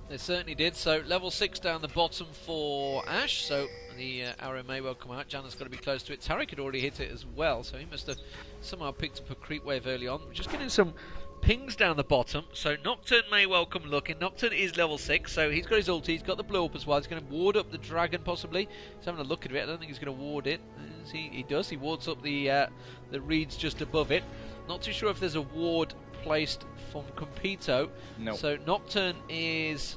They certainly did. So level 6 down the bottom for Ashe. So the arrow may well come out. Janna's got to be close to it. Taric had already hit it as well, so he must have somehow picked up a creep wave early on. We're just getting some pings down the bottom. So Nocturne may well come looking. Nocturne is level 6, so he's got his ulti. He's got the blow up as well. He's going to ward up the dragon possibly. He's having a look at it. I don't think he's going to ward it. He does. He wards up the reeds just above it. Not too sure if there's a ward placed from Competo. No. So Nocturne is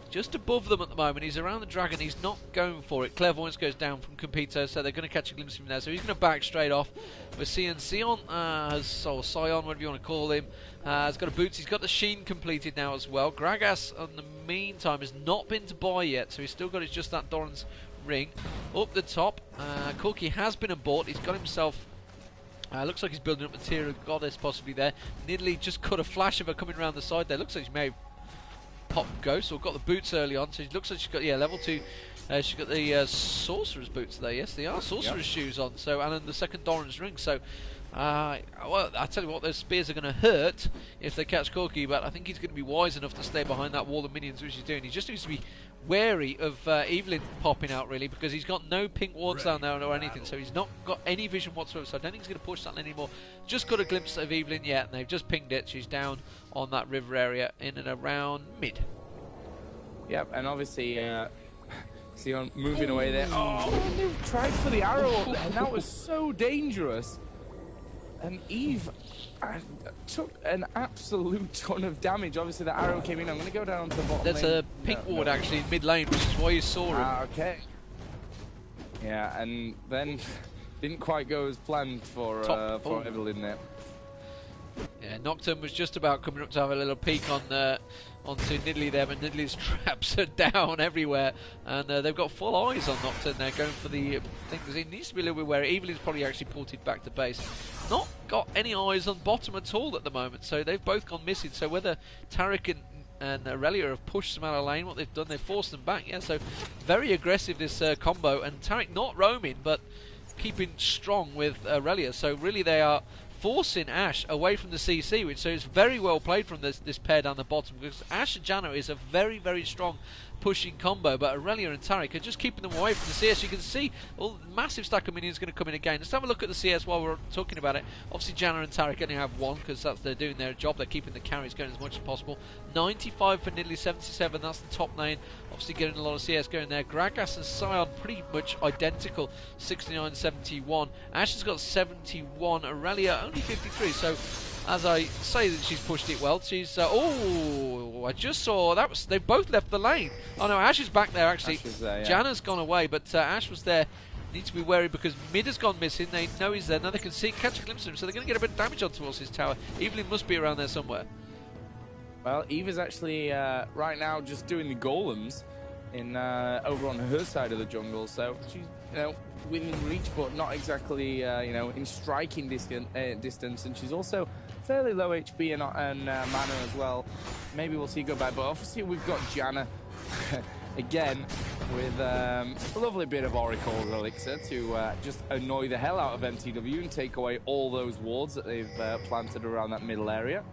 just above them at the moment. He's around the dragon. He's not going for it. Clairvoyance goes down from Competo, so they're going to catch a glimpse of him there. So he's going to back straight off. We're seeing Sion, or Sion, whatever you want to call him, has got a boots. He's got the sheen completed now as well. Gragas, in the meantime, has not been to buy yet, so he's still got just that Doran's ring. Up the top, Corki has been bought. He's got himself... looks like he's building up material goddess possibly there. Nidalee just caught a flash of her coming around the side there. Looks like she may have popped ghost or got the boots early on. So it looks like she's got level 2. She's got the sorcerer's boots there. Yes, they are sorcerer's shoes on. So and then the second Doran's ring. So well, I tell you what, those spears are going to hurt if they catch Corki. But I think he's going to be wise enough to stay behind that wall of minions, which he's doing. He just needs to be wary of Evelynn popping out really, because he's got no pink wards down there or anything, so he's not got any vision whatsoever, so I don't think he's going to push that anymore. Just got a glimpse of Evelynn yet, and they've just pinged it. She's down on that river area in and around mid. Yep, and obviously Sion moving away there. Oh, they've tried for the arrow up there, and that was so dangerous. And Eve took an absolute ton of damage. Obviously, the arrow came in. I'm going to go down to the bottom There's lane. a pink ward actually in mid lane, which is why you saw him. Okay. Yeah, and then didn't quite go as planned for Evelynn there. Yeah, Nocturne was just about coming up to have a little peek on onto Nidalee there, but Nidalee's traps are down everywhere, and they've got full eyes on Nocturne there, going for the things. He needs to be a little bit wary. Evelynn's probably actually ported back to base. Not got any eyes on bottom at all at the moment, so they've both gone missing. So whether Taric and Irelia have pushed them out of lane, what they've done, they've forced them back. Yeah, so very aggressive this combo, and Taric not roaming, but keeping strong with Irelia. So really they are forcing Ashe away from the CC, which so it's very well played from this pair down the bottom, because Ashe and Janna is a very, very strong pushing combo, but Irelia and Taric are just keeping them away from the CS. You can see all massive stack of minions going to come in again. Let's have a look at the CS while we're talking about it. Obviously Janna and Taric only have one, because they're doing their job. They're keeping the carries going as much as possible. 95 for Nidalee, 77, that's the top lane. Obviously getting a lot of CS going there. Gragas and Sion pretty much identical, 69, 71. Ashe has got 71, Irelia only 53, so as I say that she's pushed it well, she's oh, I just saw that was, they both left the lane. Oh no, Ashe is back there actually. There, yeah. Janna's gone away, but Ashe was there. Need to be wary because mid has gone missing. They know he's there. Now they can see, catch a glimpse of him, so they're going to get a bit of damage on towards his tower. Evelynn must be around there somewhere. Well, Eve is actually right now just doing the golems in over on her side of the jungle, so she's within reach, but not exactly in striking distance, and she's also fairly low HP and mana as well. Maybe we'll see go back, but obviously we've got Janna again with a lovely bit of Oracle Elixir to just annoy the hell out of mTw and take away all those wards that they've planted around that middle area.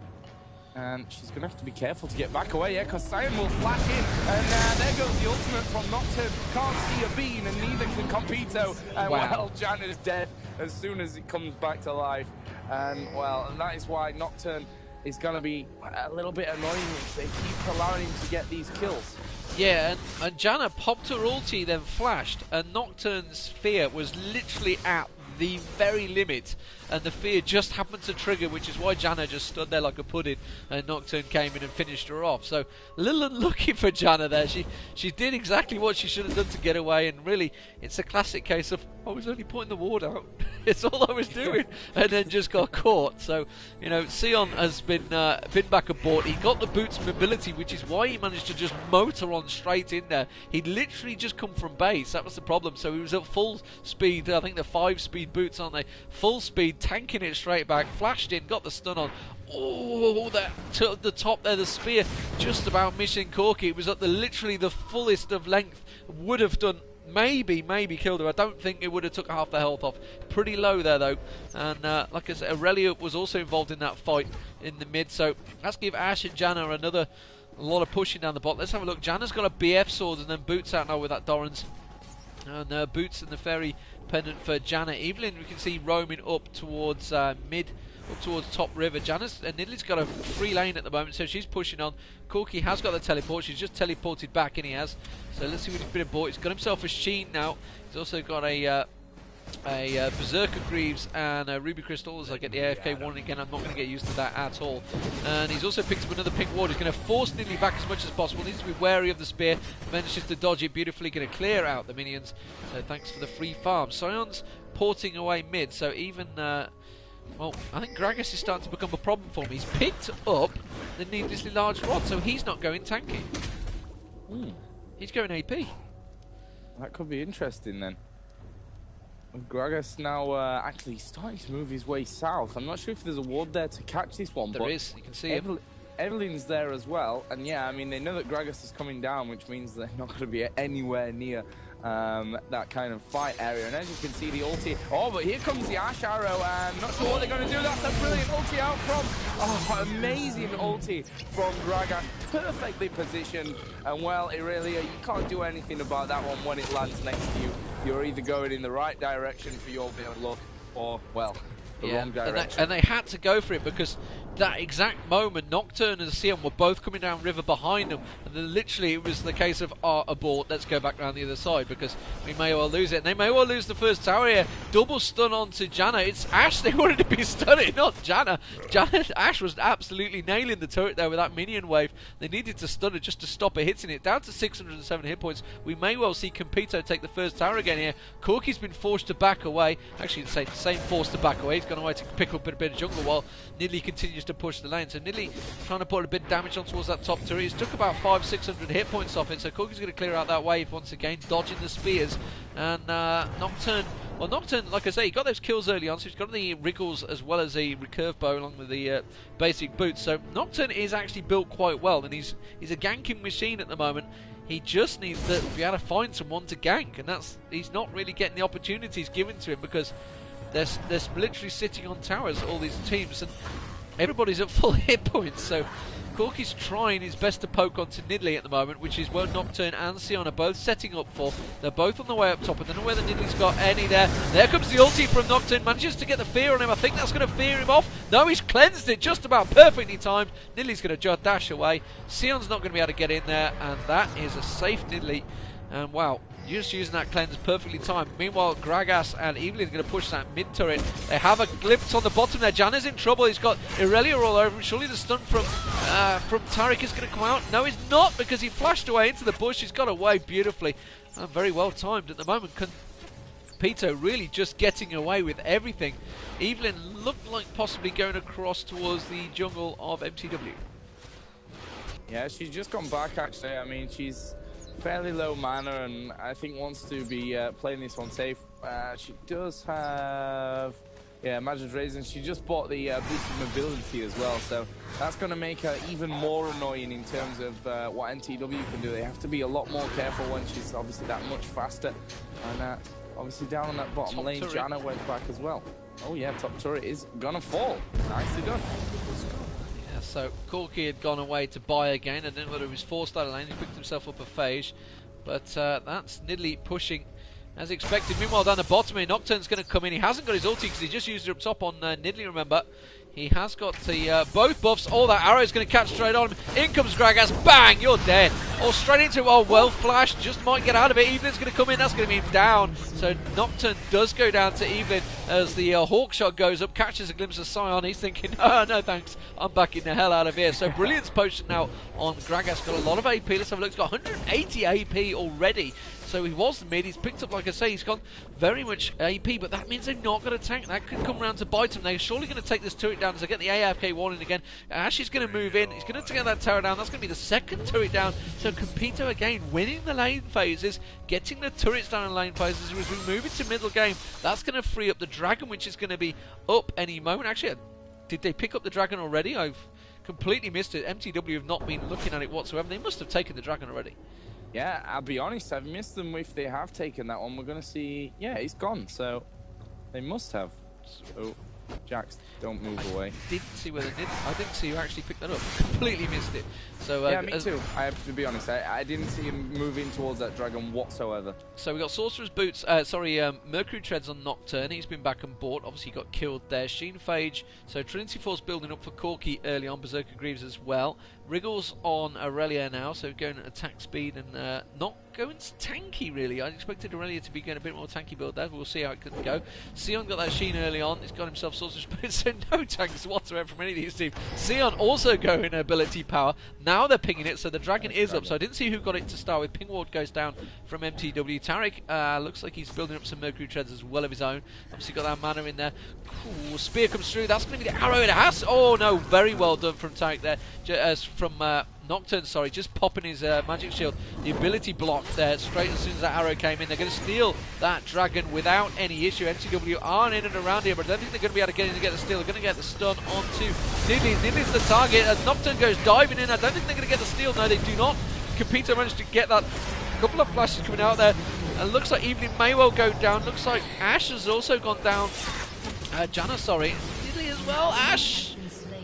And she's going to have to be careful to get back away, because Sion will flash in. And there goes the ultimate from Nocturne. Can't see a bean, and neither can Competo. And well, Janna is dead as soon as it comes back to life. And well, and that is why Nocturne is going to be a little bit annoying if they keep allowing him to get these kills. Yeah, and Janna popped her ulti, then flashed, and Nocturne's fear was literally at the very limit, and the fear just happened to trigger, which is why Janna just stood there like a pudding, and Nocturne came in and finished her off. So a little unlucky for Janna there. She did exactly what she should have done to get away, and really it's a classic case of I was only putting the ward out. It's all I was doing, and then just got caught. So Sion has been back aboard. He got the boots mobility, which is why he managed to just motor on straight in there. He'd literally just come from base. That was the problem. So he was at full speed. I think the 5-speed boots, aren't they? Full speed, tanking it straight back, flashed in, got the stun on. Oh, that to the top there, the spear just about missing Corki. It was at literally the fullest of length. Would have done maybe killed her. I don't think it would have took half the health off. Pretty low there though, and like I said, Irelia was also involved in that fight in the mid. So let's give Ashe and Janna another A lot of pushing down the bot. Let's have a look. Janna's got a BF sword and then Boots out now with that Doran's. And Boots and the Fairy pendant for Janna. Evelynn, we can see roaming up towards mid, up towards top river. Janna's Nidalee's got a free lane at the moment, so she's pushing on. Corki has got the teleport. She's just teleported back, and he has. So let's see what he's been bought. He's got himself a Sheen now. He's also got a Berserker Greaves and Ruby Crystals. I get the AFK warning again. I'm not going to get used to that at all. And he's also picked up another pink ward. He's going to force Nidalee back as much as possible. Needs to be wary of the spear. Manages to dodge it beautifully. Going to clear out the minions. So thanks for the free farm. Sion's porting away mid. So even well, I think Gragas is starting to become a problem for me. He's picked up the needlessly large rod, so he's not going tanky. He's going AP. That could be interesting then. Gragas now actually starting to move his way south. I'm not sure if there's a ward there to catch this one. There is. You can see him. Evelynn's there as well. And yeah, I mean, they know that Gragas is coming down, which means they're not going to be anywhere near that kind of fight area. And as you can see, the ulti. Oh, but here comes the Ashe arrow. And not sure what they're going to do. That's a brilliant ulti out from. Oh, amazing ulti from Gragas. Perfectly positioned. And well, Irelia, you can't do anything about that one when it lands next to you. You're either going in the right direction for your bit of luck, or, well, the wrong direction. And they had to go for it because that exact moment, Nocturne and Sion were both coming down river behind them, and then literally it was the case of abort, let's go back around the other side because we may well lose it. And they may well lose the first tower here. Double stun onto Janna. It's Ashe they wanted to be stunning, not Janna. Ashe was absolutely nailing the turret there with that minion wave. They needed to stun it just to stop it hitting it. Down to 607 hit points. We may well see Competo take the first tower again here. Corki's been forced to back away. Actually, the same forced to back away. He's gone away to pick up a bit of jungle while Nidalee continues to push the lane. So Nidalee trying to put a bit of damage on towards that top turret. He's took about 500-600 hit points off it. So Corki's going to clear out that wave once again, dodging the spears. And Nocturne, well, Nocturne, like I say, he got those kills early on, so he's got the wriggles as well as a recurve bow along with the basic boots. So Nocturne is actually built quite well, and he's a ganking machine at the moment. He just needs to be able to find someone to gank, and he's not really getting the opportunities given to him because they're literally sitting on towers, all these teams, and everybody's at full hit points. So Corki's trying his best to poke onto Nidalee at the moment, which is what Nocturne and Sion are both setting up for. They're both on the way up top. I don't know whether Nidalee's got any there. There comes the ulti from Nocturne. Manages to get the fear on him. I think that's going to fear him off. No, he's cleansed it just about perfectly timed. Nidalee's going to dash away. Sion's not going to be able to get in there, and that is a safe Nidalee. And wow, just using that cleanse perfectly timed. Meanwhile, Gragas and Evelynn are going to push that mid turret. They have a glimpse on the bottom there. Janna's in trouble. He's got Irelia all over him. Surely the stun from Taric is going to come out. No, he's not, because he flashed away into the bush. He's got away beautifully. And very well timed at the moment. Competo really just getting away with everything. Evelynn looked like possibly going across towards the jungle of mTw. Yeah, she's just gone back actually. I mean, she's fairly low mana and I think wants to be playing this one safe. She does have Magic Raisin. She just bought the boosted mobility as well, so that's going to make her even more annoying in terms of what mTw can do. They have to be a lot more careful when she's obviously that much faster. And obviously down on that bottom lane, Janna went back as well. Oh yeah, top turret is gonna fall. Nicely done. So Corki had gone away to buy again. I don't know whether he was forced out of lane. He picked himself up a phage. But that's Nidalee pushing as expected. Meanwhile, down the bottom here, Nocturne's going to come in. He hasn't got his ulti because he just used it up top on Nidalee, remember. He has got the both buffs. Oh, that arrow is going to catch straight on him. In comes Gragas. Bang! You're dead. Oh, straight into it. Oh, well flashed. Just might get out of it. Evelynn's going to come in. That's going to be him down. So Nocturne does go down to Evelynn as the hawk shot goes up. Catches a glimpse of Sion. He's thinking, oh, no thanks. I'm backing the hell out of here. So Brilliant's potion now on Gragas. Got a lot of AP. Let's have a look. He's got 180 AP already. So he was the mid. He's picked up, like I say, he's got very much AP, but that means they're not going to tank. That could come around to bite him. They're surely going to take this turret down as they get the AFK warning again. Ashe is going to move in. He's going to get that tower down. That's going to be the second turret down. So Competo again winning the lane phases, getting the turrets down in lane phases. As we move into middle game, that's going to free up the dragon, which is going to be up any moment. Actually, did they pick up the dragon already? I've completely missed it. mTw have not been looking at it whatsoever. They must have taken the dragon already. Yeah, I'll be honest, I've missed them if they have taken that one. We're going to see, yeah, he's gone, so they must have. So Jax, don't move away. Didn't see whether I didn't see who actually picked that up. Completely missed it. So yeah, me too. I have to be honest. I didn't see him moving towards that dragon whatsoever. So we got Sorcerer's Boots. Mercury Treads on Nocturne. He's been back and bought. Obviously got killed there. Sheen Phage. So Trinity Force building up for Corki early on. Berserker Greaves as well. Wriggles on Irelia now. So going at attack speed and not going tanky really. I expected Irelia to be going a bit more tanky build there. We'll see how it could go. Sion got that Sheen early on. He's got himself Sorcerer's Boots. So no tanks whatsoever from any of these teams. Sion also going ability power. Now they're pinging it. So the dragon is up. So I didn't see who got it to start with. Ping Ward goes down from mTw. Taric looks like he's building up some Mercury Treads as well of his own. Obviously got that mana in there. Cool. Spear comes through. That's going to be the arrow it has. Oh no, very well done from Taric there. From Nocturne, sorry, just popping his magic shield. The ability block there straight as soon as that arrow came in. They're going to steal that dragon without any issue. mTw are in and around here, but I don't think they're going to be able to get in to get the steal. They're going to get the stun onto Nidalee. Nidalee's the target. As Nocturne goes diving in, I don't think they're going to get the steal. No, they do not. Competo managed to get that. Couple of flashes coming out there. And looks like Evelynn may well go down. Looks like Ashe has also gone down. Janna, sorry. Nidalee as well. Ashe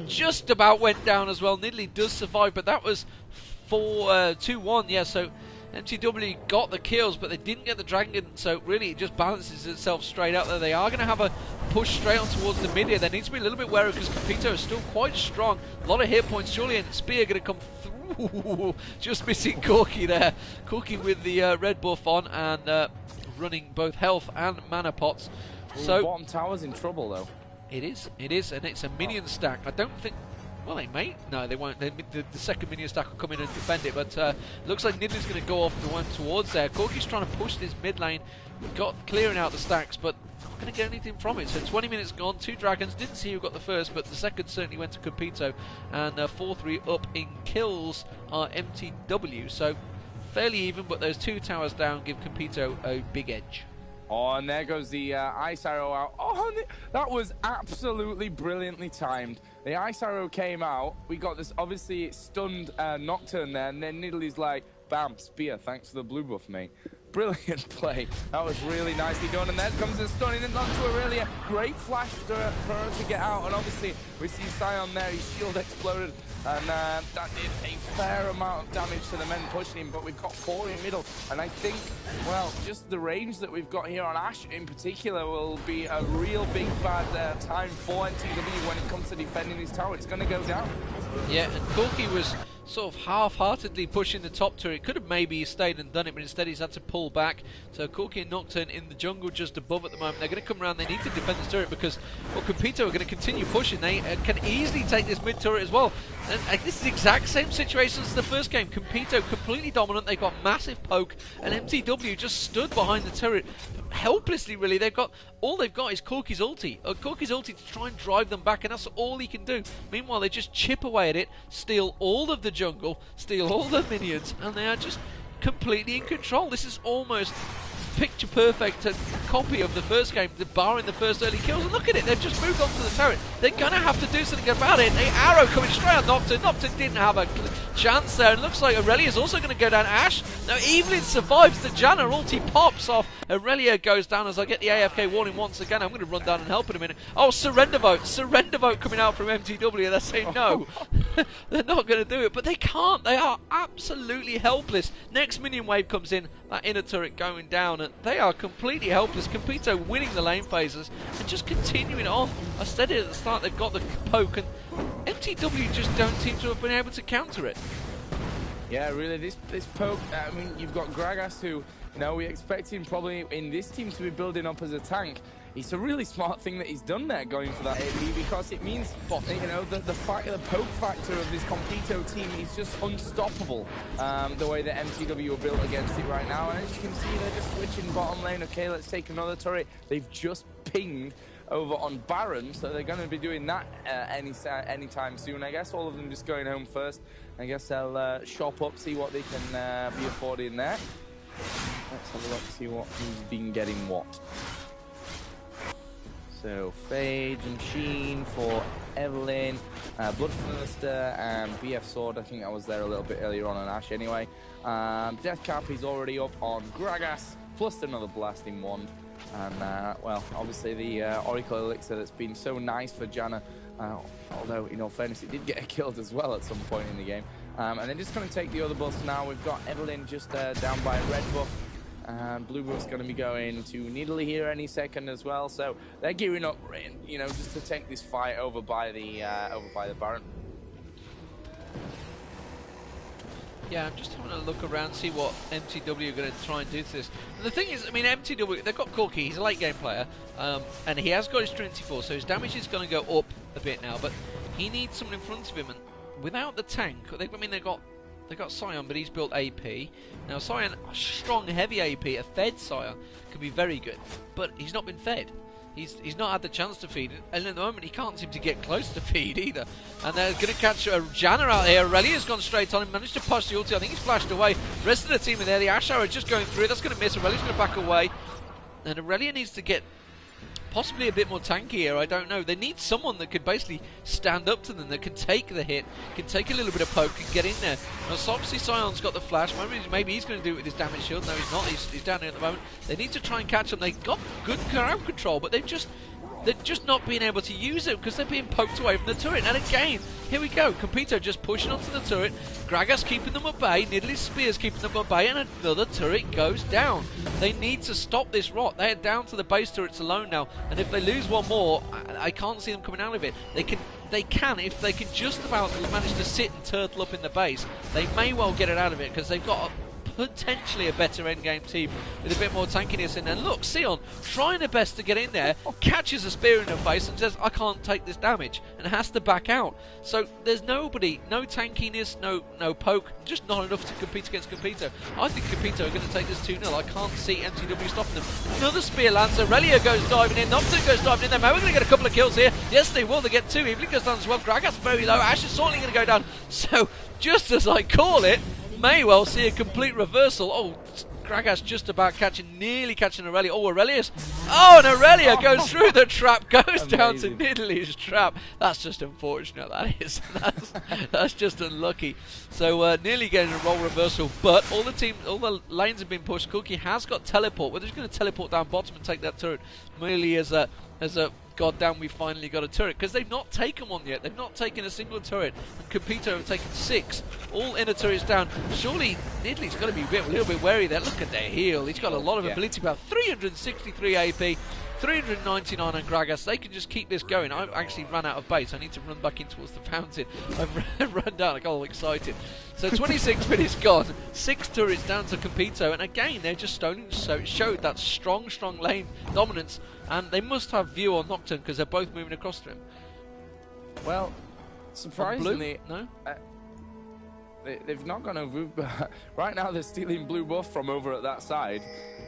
just about went down as well. Nidalee does survive, but that was 2-1. Yeah, so mTw got the kills, but they didn't get the dragon, so really it just balances itself straight out there. They are going to have a push straight on towards the mid here. There needs to be a little bit wary because Competo is still quite strong. A lot of hit points, surely, and Spear going to come through. Just missing Corki there. Corki with the red buff on and running both health and mana pots. So bottom tower's in trouble though. It is, and it's a minion stack. I don't think. Well, they may. No, they won't. The second minion stack will come in and defend it, but looks like Nidalee's going to go off the one towards there. Corki's trying to push this mid lane, clearing out the stacks, but not going to get anything from it. So 20 minutes gone, 2 dragons. Didn't see who got the first, but the second certainly went to Competo, and 4-3 up in kills are mTw. So fairly even, but those 2 towers down give Competo a big edge. Oh, and there goes the ice arrow out. Oh, that was absolutely brilliantly timed. The ice arrow came out. We got this, obviously, it stunned Nocturne there, and then Nidalee's like, bam, spear, thanks for the blue buff, mate. Brilliant play. That was really nicely done. And then comes the stunning and onto Irelia. Great flash for her to get out. And obviously, we see Sion there. His shield exploded. And that did a fair amount of damage to the men pushing him. But we've got 4 in middle. And I think, well, just the range that we've got here on Ashe in particular will be a real big bad time for mTw when it comes to defending his tower. It's going to go down. Yeah, and Corki was sort of half-heartedly pushing the top turret. Could have maybe stayed and done it, but instead he's had to pull back. So Corki and Nocturne in the jungle just above at the moment. They're going to come around. They need to defend this turret because, well, Competo are going to continue pushing. They can easily take this mid turret as well. And this is the exact same situation as the first game. Competo completely dominant. They've got massive poke, and mTw just stood behind the turret helplessly, really. All they've got is Corki's ulti. Corki's ulti to try and drive them back, and that's all he can do. Meanwhile, they just chip away at it, steal all of the jungle, steal all the minions, and they are just completely in control. This is almost picture perfect copy of the first game, barring the first early kills. And look at it, they've just moved on to the turret. They're going to have to do something about it. The arrow coming straight on Nocturne. Nocturne didn't have a chance there. And looks like Irelia is also going to go down. Ashe. Now Evelynn survives. The Janna ulti pops off. Irelia goes down as I get the AFK warning once again. I'm going to run down and help in a minute. Oh, surrender vote. Surrender vote coming out from mTw. They're saying no. They're not going to do it. But they can't. They are absolutely helpless. Next minion wave comes in. That inner turret going down. And they are completely helpless. Competo winning the lane phases and just continuing on. I said it at the start, they've got the poke, and mTw just don't seem to have been able to counter it. Yeah, really, this poke, I mean, you've got Gragas who, you know, we expect him probably in this team to be building up as a tank. It's a really smart thing that he's done there, going for that AP, because it means, you know, the poke factor of this Competo team is just unstoppable. The way that mTw are built against it right now, and as you can see, they're just switching bottom lane. Okay, let's take another turret. They've just pinged over on Baron, so they're going to be doing that anytime soon. I guess all of them just going home first. I guess they'll shop up, see what they can be affording there. Let's have a look, see who's been getting what. So Phage and Sheen for Evelynn, Bloodthirster and BF Sword. I think I was there a little bit earlier on Ashe anyway. Death Cap is already up on Gragas, plus another Blasting Wand. And, well, obviously the Oracle Elixir that's been so nice for Janna, although, in all fairness, it did get killed as well at some point in the game. And they're just going to take the other buffs now. We've got Evelynn just down by red buff. And blue buff's going to be going to Nidalee here any second as well. So they're gearing up, you know, just to take this fight over by the Baron. Yeah, I'm just having a look around, see what mTw are going to try and do to this. And the thing is, I mean, mTw, they've got Corki, he's a late game player, and he has got his Trinity Force, so his damage is going to go up a bit now, but he needs someone in front of him, and without the tank, I mean, they've got Sion, but he's built AP. Now, Sion, a strong, heavy AP, a fed Sion, could be very good, but he's not been fed. He's not had the chance to feed, and at the moment he can't seem to get close to feed either. And they're going to catch Janna out here. Irelia's gone straight on him, managed to push the ulti. I think he's flashed away. Rest of the team are there. The Ashe are just going through. That's going to miss. Irelia's going to back away. And Irelia needs to get possibly a bit more tanky here, I don't know. They need someone that could basically stand up to them, that can take the hit, can take a little bit of poke and get in there. Now, so obviously Sion's got the flash. Maybe he's going to do it with his damage shield. No, he's not. He's down here at the moment. They need to try and catch him. They've got good crowd control, but they're just not being able to use it because they're being poked away from the turret. And again, here we go. Competo just pushing onto the turret. Gragas keeping them at bay. Nidalee's spears keeping them at bay. And another turret goes down. They need to stop this rot. They're down to the base turrets alone now. And if they lose one more, I can't see them coming out of it. They can, if they can just about manage to sit and turtle up in the base, they may well get it out of it because they've got potentially a better endgame team with a bit more tankiness in there. Look, Sion trying her best to get in there, catches a spear in her face and says, I can't take this damage, and has to back out. So there's nobody, no tankiness, no poke, just not enough to compete against Competo. I think Competo are going to take this 2-0. I can't see mTw stopping them. Another spear lands, Irelia goes diving in, Nocturne goes diving in there. Maybe we're going to get a couple of kills here. Yes, they will. They get 2. Evelynn goes down as well. Gragas very low. Ashe is certainly going to go down. So, just as I call it, may well see a complete reversal. Oh, Gragas just about nearly catching Irelia. Oh, Aurelius. Oh, and Irelia goes through the trap, goes down to Nidalee's trap. That's just unfortunate, that is. That's just unlucky. So, nearly getting a roll reversal, but all the lanes have been pushed. Corki has got teleport. We're just going to teleport down bottom and take that turret merely as a goddamn, we finally got a turret, because they've not taken one yet. They've not taken a single turret, and Competo have taken 6. All inner turrets down. Surely Nidalee's got to be a little bit wary there. Look at their heal. He's got a lot of ability power. 363 AP, 399 on Gragas. They can just keep this going. I've actually run out of base. I need to run back in towards the fountain. I've run down. I got all excited. So 26 minutes gone. 6 turrets down to Competo, and again they're just stoning. So it showed that strong lane dominance, and they must have view on Nocturne because they're both moving across to him. Well, surprisingly, no. They've not gone over. Right now they're stealing blue buff from over at that side,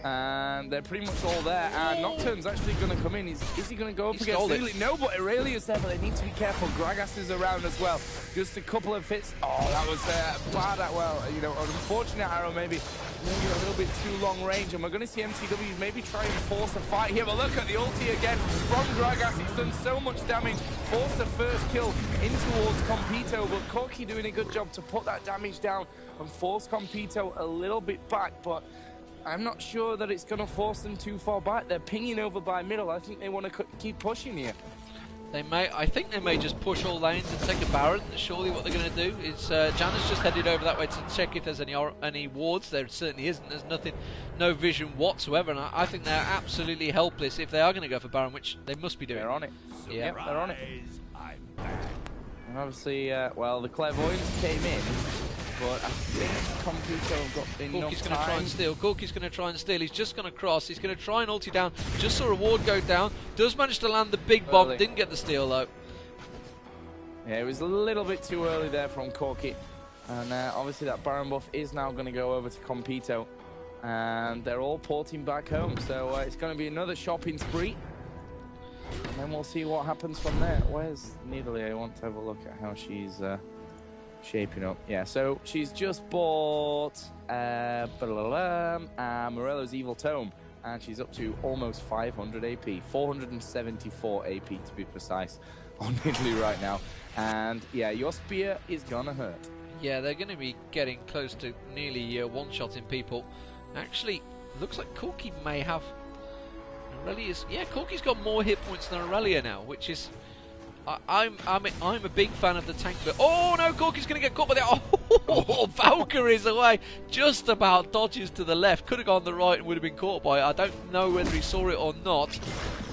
and they're pretty much all there. And Nocturne's actually going to come in. Is he going to go up against Nidalee? No, but Irelia's there, but they need to be careful. Gragas is around as well. Just a couple of hits. Oh, that was bad. Well, you know, an unfortunate arrow maybe a little bit too long range, and we're going to see mTw maybe try and force a fight here. But look at the ulti again from Gragas. He's done so much damage. Forced the first kill in towards Competo, but Corki doing a good job to put that damage down and force Competo a little bit back, but I'm not sure that it's going to force them too far back. They're pinging over by middle. I think they want to keep pushing here. I think they may just push all lanes and take a Baron. Surely what they're going to do is Janna's just headed over that way to check if there's any wards. There certainly isn't. There's nothing, no vision whatsoever, and I think they're absolutely helpless if they are going to go for Baron, which they must be doing. They're on it. Yeah, yep, they're on it. And obviously, well, the Clairvoyants came in, but I think Competo have got enough Corki's going to try and steal. Corki's going to try and steal. He's just going to cross. He's going to try and ulti down. Just saw a ward go down. Does manage to land the big bomb. Didn't get the steal though. Yeah, it was a little bit too early there from Corki. And obviously that Baron buff is now going to go over to Competo. And they're all porting back home. So it's going to be another shopping spree. And then we'll see what happens from there. Where's Nidalee? I want to have a look at how she's shaping up. Yeah, so she's just bought Morello's Evil Tome, and she's up to almost 500 AP, 474 AP to be precise, on Nidalee right now. And yeah, your spear is gonna hurt. Yeah, they're going to be getting close to nearly one-shotting people. Actually, looks like Corki may have Irelia is, yeah, Corki's got more hit points than Irelia now, which is, I'm a big fan of the tank build. Oh no, Corki's going to get caught by the, oh, Valkyrie's away, just about dodges to the left, could have gone the right and would have been caught by it. I don't know whether he saw it or not,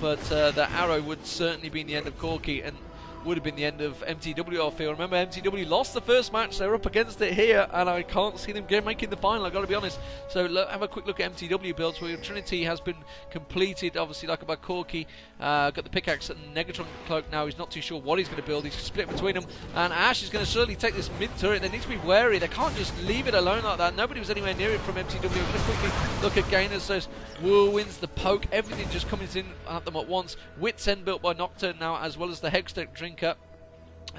but the arrow would certainly be the end of Corki, and would have been the end of mTw, I feel. Remember, mTw lost the first match, they're up against it here, and I can't see them making the final, I've got to be honest. So have a quick look at mTw builds, where Trinity has been completed, obviously, like about Corki, got the pickaxe and Negatron cloak now, he's not too sure what he's going to build, he's split between them, and Ashe is going to certainly take this mid turret. They need to be wary, they can't just leave it alone like that. Nobody was anywhere near it from mTw. We're going to quickly look at Gainers, so whirlwinds, the poke, everything just coming in at them at once. Wits End built by Nocturne now, as well as the Hextech Drinker.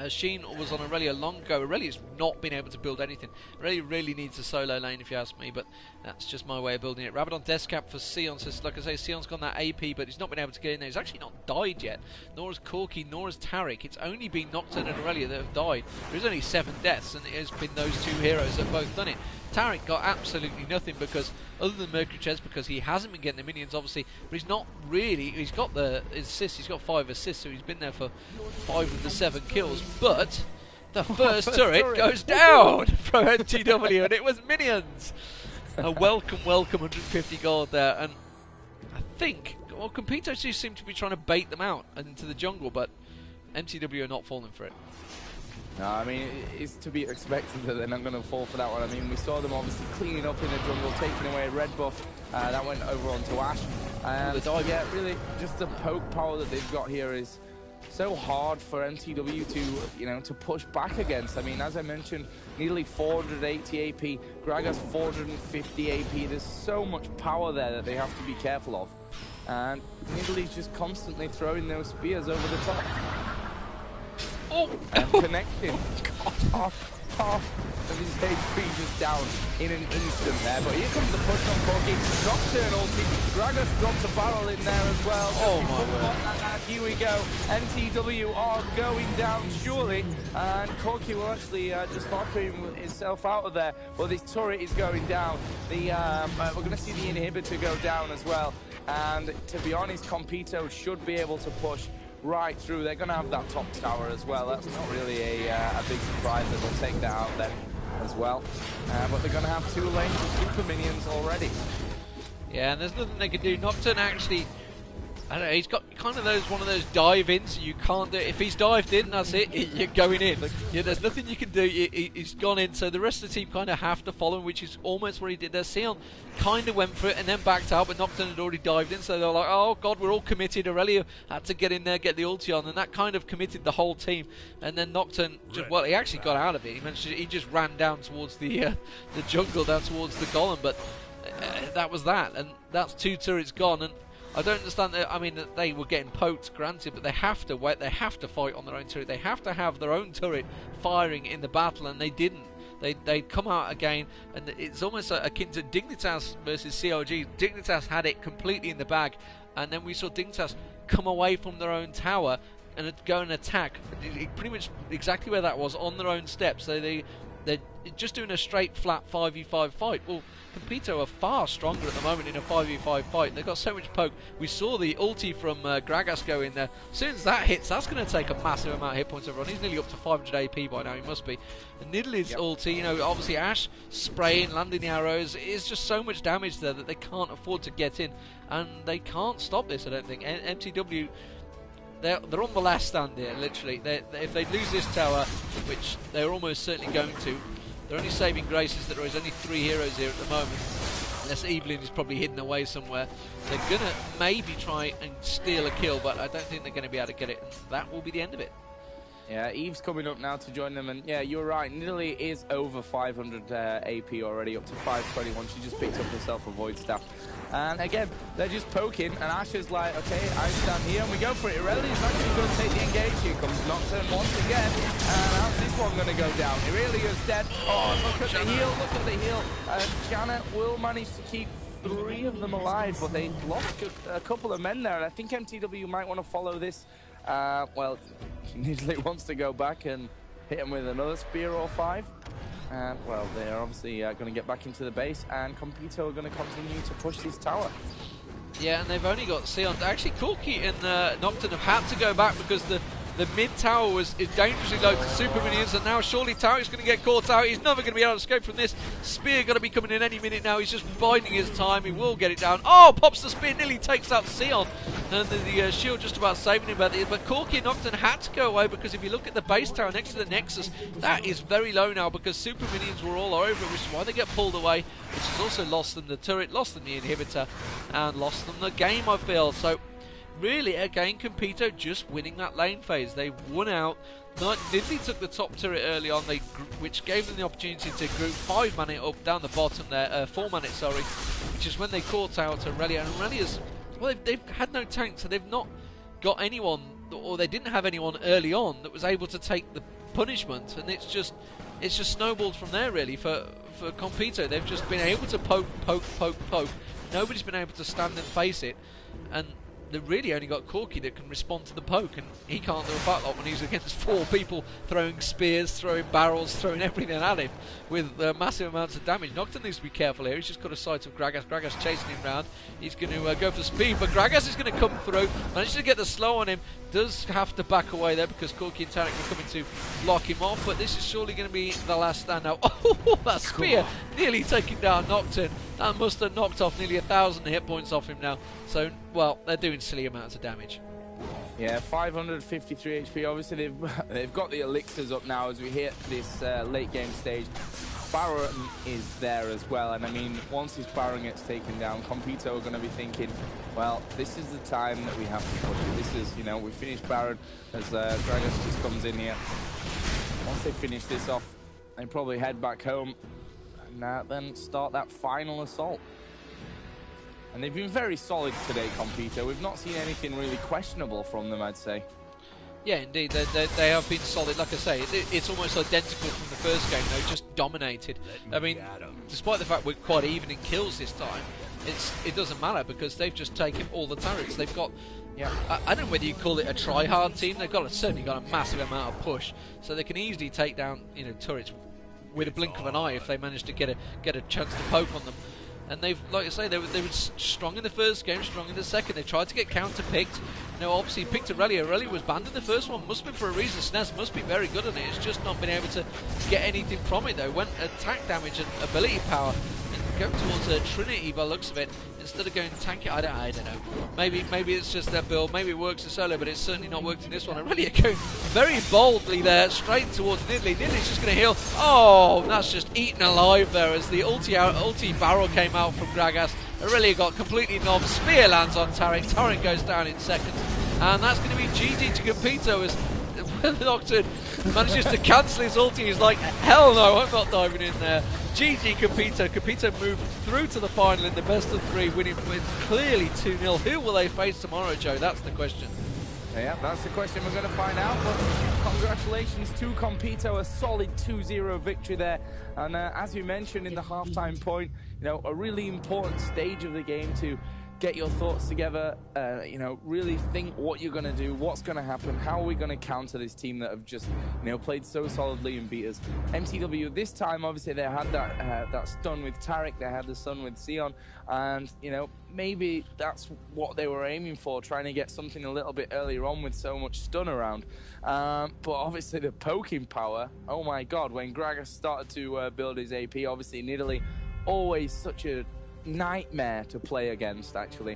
Sheen was on Irelia long ago. Irelia's not been able to build anything. Irelia really needs a solo lane, if you ask me, but that's just my way of building it. Rabbit on Deathcap for Sion. So, like I say, Sion's got that AP, but he's not been able to get in there. He's actually not died yet. Nor has Corki, nor has Taric. It's only been Nocturne and Irelia that have died. There's only 7 deaths, and it has been those 2 heroes that have both done it. Taric got absolutely nothing because, other than Mercury Chest, because he hasn't been getting the minions, obviously, but he's not really, he's got the assists, he's got 5 assists, so he's been there for 5 of the 7 kills, but the first turret goes down from mTw, and it was minions. A welcome 150 gold there, and I think, well, Competo seem to be trying to bait them out into the jungle, but mTw are not falling for it. No, I mean, it's to be expected that they're not going to fall for that one. I mean, we saw them obviously cleaning up in the jungle, taking away a red buff. That went over onto Ashe. Yeah, really, just the poke power that they've got here is so hard for mTw to, you know, to push back against. I mean, as I mentioned, Nidalee 480 AP, Gragas 450 AP. There's so much power there that they have to be careful of. And Nidalee's just constantly throwing those spears over the top. Oh! And connecting. Half of his HP just down in an instant there. But here comes the push on Corki. Nocturne ulti. Gragas drops a barrel in there as well. Oh my word. Here we go. mTw are going down surely. And Corki will actually just vacuum himself out of there. But this turret is going down. The we're going to see the inhibitor go down as well. And to be honest, Competo should be able to push right through. They're going to have that top tower as well. That's not really a big surprise that they'll take that out then as well. But they're going to have 2 lanes of super minions already. Yeah, and there's nothing they can do. Nocturne actually, I don't know, he's got kind of one of those dive ins, so you can't do it. If he's dived in, that's it, you're going in. Yeah, there's nothing you can do, he's gone in, so the rest of the team kind of have to follow him, which is almost what he did there. Sion kind of went for it and then backed out, but Nocturne had already dived in, so they're like, oh god, we're all committed. Irelia had to get in there, get the ulti on, and that kind of committed the whole team. And then Nocturne, well, he actually got out of it. He just ran down towards the jungle, down towards the golem, but that was that, and that's 2 turrets gone. And I don't understand that. I mean, they were getting poked, granted, but they have to wait. They have to fight on their own turret. They have to have their own turret firing in the battle, and they didn't. They'd come out again, and it's almost akin to Dignitas versus CLG. Dignitas had it completely in the bag, and then we saw Dignitas come away from their own tower and go and attack. Pretty much exactly where that was, on their own steps. So they're just doing a straight flat 5v5 fight. Well, Competo are far stronger at the moment in a 5v5 fight. They've got so much poke. We saw the ulti from Gragas go in there. As soon as that hits, that's going to take a massive amount of hit points everyone. He's nearly up to 500 AP by now, he must be. And Nidalee's ulti, you know, obviously Ashe spraying, landing the arrows. It's just so much damage there that they can't afford to get in. And they can't stop this, I don't think. mTw, they're on the last stand here, literally. If they lose this tower, which they're almost certainly going to, they're only saving graces that there's only 3 heroes here at the moment. Unless Evelynn is probably hidden away somewhere. They're going to maybe try and steal a kill, but I don't think they're going to be able to get it. And that will be the end of it. Yeah, Eve's coming up now to join them, and yeah, you're right. Nidalee is over 500 AP already, up to 521. She just picked up herself a Void Staff. And again, they're just poking, and Ashe is like, okay, I stand here, and we go for it. Irelia is actually going to take the engage. Here comes Nocturne once again, and how's this one going to go down? Irelia's dead. Oh, look at the heal, look at the heal. Janna will manage to keep 3 of them alive, but they lost a couple of men there, and I think mTw might want to follow this. Well, Nidalee wants to go back and hit him with another spear or 5. And, well, they're obviously going to get back into the base, and Competo are going to continue to push this tower. Yeah, and they've only got Sion. Actually, Corki and Nocturne have had to go back because the mid tower is dangerously low to super minions, and now surely Taric's going to get caught out. He's never going to be able to escape from this. Spear going to be coming in any minute now. He's just biding his time. He will get it down. Oh, pops the spear, nearly takes out Sion, and the shield just about saving him. But Corki and Nocturne had to go away because if you look at the base tower next to the Nexus, that is very low now because super minions were all over it, which is why they get pulled away, which has also lost them the turret, lost them the inhibitor, and lost them the game, I feel. So really, again, Competo just winning that lane phase. They won out. Nidalee took the top turret early on, which gave them the opportunity to group 5-man it up down the bottom there, 4-man it, sorry, which is when they caught out Irelia. And Irelia's, well, they've had no tank, so they've not got anyone, or they didn't have anyone early on that was able to take the punishment, and it's just snowballed from there, really, for Competo. They've just been able to poke. Nobody's been able to stand and face it, and they've really only got Corki that can respond to the poke, and he can't do a fat lot when he's against 4 people throwing spears, throwing barrels, throwing everything at him with massive amounts of damage. Nocturne needs to be careful here. He's just got a sight of Gragas. Gragas chasing him round. He's going to go for speed, but Gragas is going to come through. Manages to get the slow on him. Does have to back away there because Corki and Taric were coming to block him off, but this is surely going to be the last stand now. Oh, that spear nearly taking down Nocturne. That must have knocked off nearly 1,000 hit points off him now. So, well, they're doing silly amounts of damage. Yeah, 553 HP. Obviously, they've got the elixirs up now as we hit this late game stage. Baron is there as well, and I mean, once his Baron gets taken down, Competo are going to be thinking, well, this is the time that we have to push it. This is, you know, we finished Baron as Gragas just comes in here. Once they finish this off, they probably head back home and then start that final assault. And they've been very solid today, Competo. We've not seen anything really questionable from them, I'd say. Yeah, indeed, they have been solid. Like I say, it's almost identical from the first game, though, just dominated. I mean, despite the fact we're quite even in kills this time, it doesn't matter because they've just taken all the turrets. They've got, yeah, I don't know whether you call it a try-hard team. They've certainly got a massive amount of push, so they can easily take down, you know, turrets with a blink of an eye if they manage to get a chance to poke on them. And they've, like I say, they were strong in the first game, strong in the second. They tried to get counter-picked. You know, obviously picked Irelia. Irelia was banned in the first one. Must have been for a reason. sNes must be very good at it. It's just not been able to get anything from it, though. Went attack damage and ability power. And go towards Trinity by the looks of it. Instead of going tank it, I don't know. Maybe it's just their build. Maybe it works in solo, but it's certainly not worked in this one. Irelia going very boldly there, straight towards Nidalee. Nidalee's just going to heal. Oh, that's just eaten alive there as the ulti barrel came out from Gragas. Irelia got completely knobbed. Spear lands on Taric. Taric goes down in seconds. And that's going to be GG to Competo as Nocturne manages to cancel his ulti. He's like, hell no, I'm not diving in there. GG Competo. Competo moved through to the final in the best of 3, winning with clearly 2-0. Who will they face tomorrow, Joe? That's the question. Yeah, that's the question we're going to find out. But congratulations to Competo, a solid 2-0 victory there. And as you mentioned in the halftime point, you know, a really important stage of the game to get your thoughts together, you know, really think what you're going to do, what's going to happen, how are we going to counter this team that have just, you know, played so solidly and beat us. mTw this time, obviously, they had that stun with Taric, they had the stun with Sion, and, you know, maybe that's what they were aiming for, trying to get something a little bit earlier on with so much stun around. But obviously the poking power, oh my god, when Gragas started to build his AP, obviously Nidalee, always such a nightmare to play against, actually,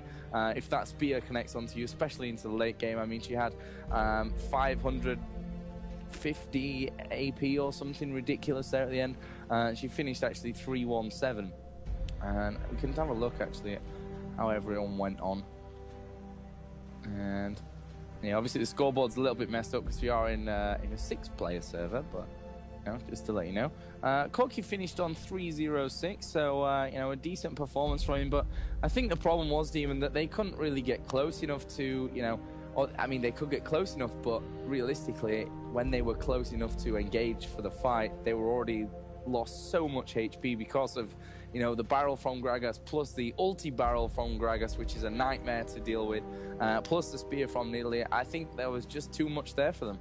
if that spear connects onto you, especially into the late game. I mean, she had 550 AP or something ridiculous there at the end. She finished actually 317, and we can have a look actually at how everyone went on. And yeah, obviously the scoreboard's a little bit messed up because we are in a 6-player server, but you know, just to let you know. Corki finished on 306, so you know, a decent performance from him, but I think the problem was, Deman, that they couldn't really get close enough to, you know, or, I mean, they could get close enough, but realistically, when they were close enough to engage for the fight, they were already lost so much HP because of, you know, the barrel from Gragas, plus the ulti barrel from Gragas, which is a nightmare to deal with, plus the spear from Nidalee. I think there was just too much there for them.